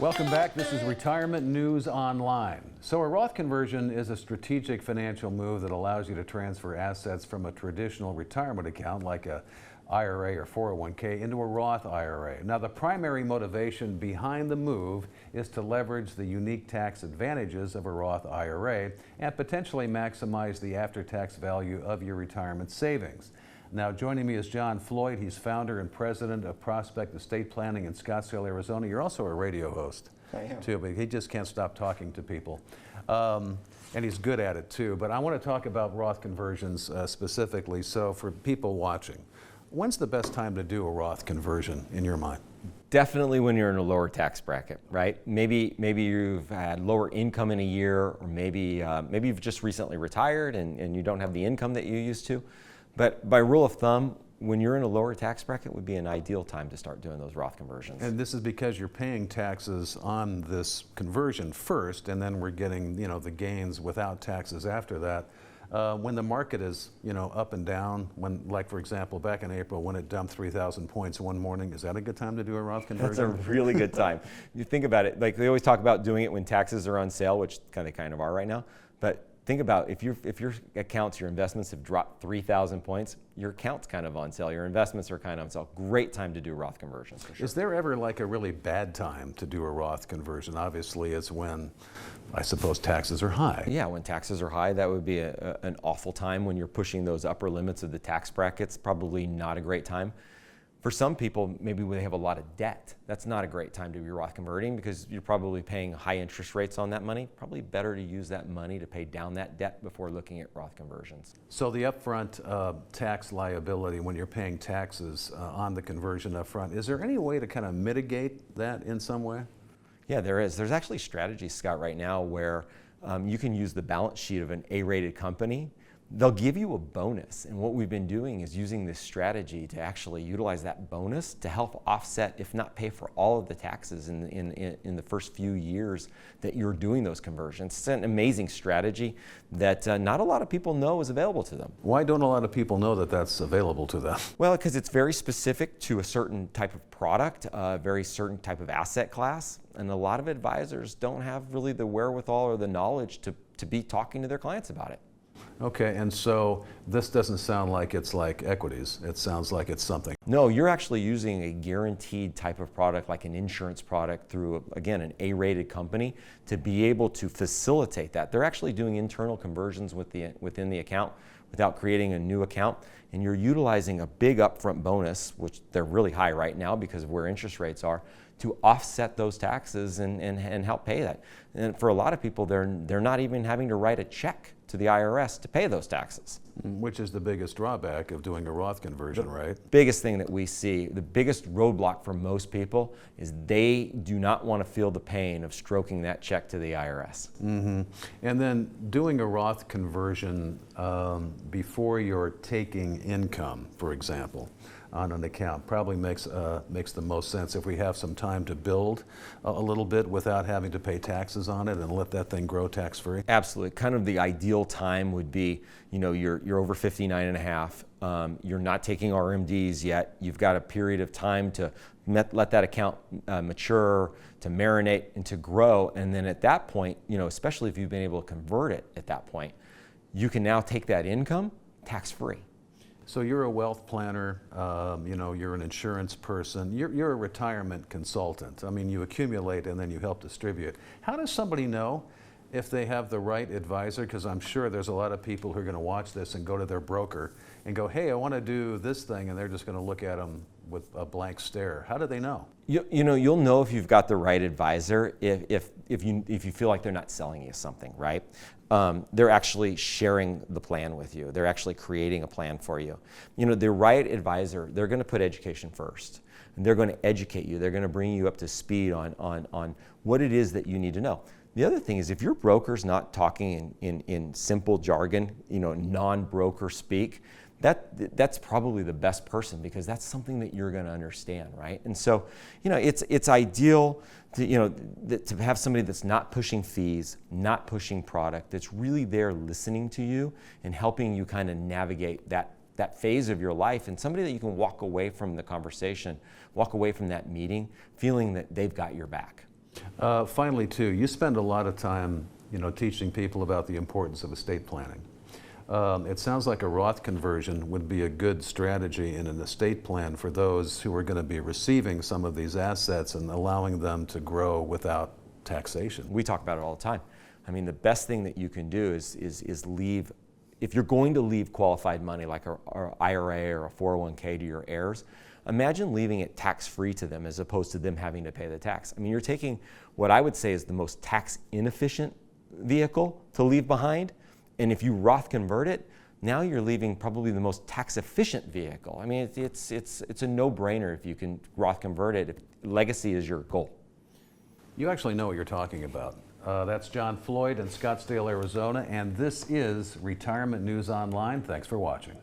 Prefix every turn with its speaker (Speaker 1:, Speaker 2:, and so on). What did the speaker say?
Speaker 1: Welcome back. This is Retirement News Online. So a Roth conversion is a strategic financial move that allows you to transfer assets from a traditional retirement account like a IRA or 401k into a Roth IRA. Now, the primary motivation behind the move is to leverage the unique tax advantages of a Roth IRA and potentially maximize the after-tax value of your retirement savings. Now, joining me is Jon Floyd. He's founder and president of Prospect Estate Planning in Scottsdale, Arizona. You're also a radio host, too, but he just can't stop talking to people. And he's good at it, too. But I want to talk about Roth conversions specifically. So for people watching, when's the best time to do a Roth conversion in your mind?
Speaker 2: Definitely when you're in a lower tax bracket, right? Maybe you've had lower income in a year, or maybe you've just recently retired and you don't have the income that you used to. But by rule of thumb, when you're in a lower tax bracket would be an ideal time to start doing those Roth conversions.
Speaker 1: And this is because you're paying taxes on this conversion first, and then we're getting, the gains without taxes after that. When the market is, up and down, like for example, back in April when it dumped 3,000 points one morning, is that a good time to do a Roth conversion?
Speaker 2: That's a really good time. You think about it, like they always talk about doing it when taxes are on sale, which they kind of are right now. But think about if your accounts, your investments have dropped 3,000 points, your account's kind of on sale, your investments are kind of on sale. Great time to do Roth conversions for sure.
Speaker 1: Is there ever like a really bad time to do a Roth conversion? Obviously it's when, I suppose, taxes are high.
Speaker 2: Yeah, when taxes are high, that would be an awful time when you're pushing those upper limits of the tax brackets. Probably not a great time. For some people, maybe when they have a lot of debt, that's not a great time to be Roth converting because you're probably paying high interest rates on that money. Probably better to use that money to pay down that debt before looking at Roth conversions.
Speaker 1: So the upfront tax liability when you're paying taxes on the conversion upfront, is there any way to kind of mitigate that in some way?
Speaker 2: Yeah, there is. There's actually strategies, Scott, right now where you can use the balance sheet of an A-rated company. They'll give you a bonus, and what we've been doing is using this strategy to actually utilize that bonus to help offset, if not pay for all of the taxes in the first few years that you're doing those conversions. It's an amazing strategy that not a lot of people know is available to them.
Speaker 1: Why don't a lot of people know that that's available to them?
Speaker 2: Well, because it's very specific to a certain type of product, a very certain type of asset class, and a lot of advisors don't have really the wherewithal or the knowledge to be talking to their clients about it.
Speaker 1: Okay, and so this doesn't sound like it's like equities. It sounds like it's something.
Speaker 2: No, you're actually using a guaranteed type of product like an insurance product through, again, an A-rated company to be able to facilitate that. They're actually doing internal conversions within the account without creating a new account, and you're utilizing a big upfront bonus, which they're really high right now because of where interest rates are, to offset those taxes and help pay that. And for a lot of people, they're not even having to write a check to the IRS to pay those taxes.
Speaker 1: Which is the biggest drawback of doing a Roth conversion, right?
Speaker 2: Biggest thing that we see, the biggest roadblock for most people is they do not want to feel the pain of stroking that check to the IRS.
Speaker 1: Mm-hmm. And then doing a Roth conversion before you're taking income, for example, on an account probably makes the most sense if we have some time to build a little bit without having to pay taxes on it and let that thing grow tax-free.
Speaker 2: Absolutely. Kind of the ideal time would be, you're over 59 and a half, you're not taking RMDs yet, you've got a period of time to let that account mature, to marinate and to grow, and then at that point, especially if you've been able to convert it at that point, you can now take that income tax-free.
Speaker 1: So you're a wealth planner, you're an insurance person, you're a retirement consultant. I mean, you accumulate and then you help distribute. How does somebody know if they have the right advisor? Because I'm sure there's a lot of people who are going to watch this and go to their broker and go, hey, I want to do this thing, and they're just going to look at them with a blank stare. How do they know?
Speaker 2: You'll know if you've got the right advisor if you feel like they're not selling you something, right? They're actually sharing the plan with you. They're actually creating a plan for you. The right advisor, they're going to put education first. And they're going to educate you. They're going to bring you up to speed on what it is that you need to know. The other thing is if your broker's not talking in simple jargon, non-broker speak, that's probably the best person because that's something that you're going to understand, right? And so, it's ideal to have somebody that's not pushing fees, not pushing product, that's really there listening to you and helping you kind of navigate that phase of your life, and somebody that you can walk away from the conversation, walk away from that meeting, feeling that they've got your back.
Speaker 1: Finally, too, you spend a lot of time, teaching people about the importance of estate planning. It sounds like a Roth conversion would be a good strategy in an estate plan for those who are going to be receiving some of these assets and allowing them to grow without taxation.
Speaker 2: We talk about it all the time. I mean, the best thing that you can do is leave, if you're going to leave qualified money like a IRA or a 401k to your heirs, imagine leaving it tax-free to them as opposed to them having to pay the tax. I mean, you're taking what I would say is the most tax inefficient vehicle to leave behind, and if you Roth convert it, now you're leaving probably the most tax efficient vehicle. I mean, it's a no-brainer if you can Roth convert it, if legacy is your goal.
Speaker 1: You actually know what you're talking about. That's Jon Floyd in Scottsdale, Arizona, and this is Retirement News Online. Thanks for watching.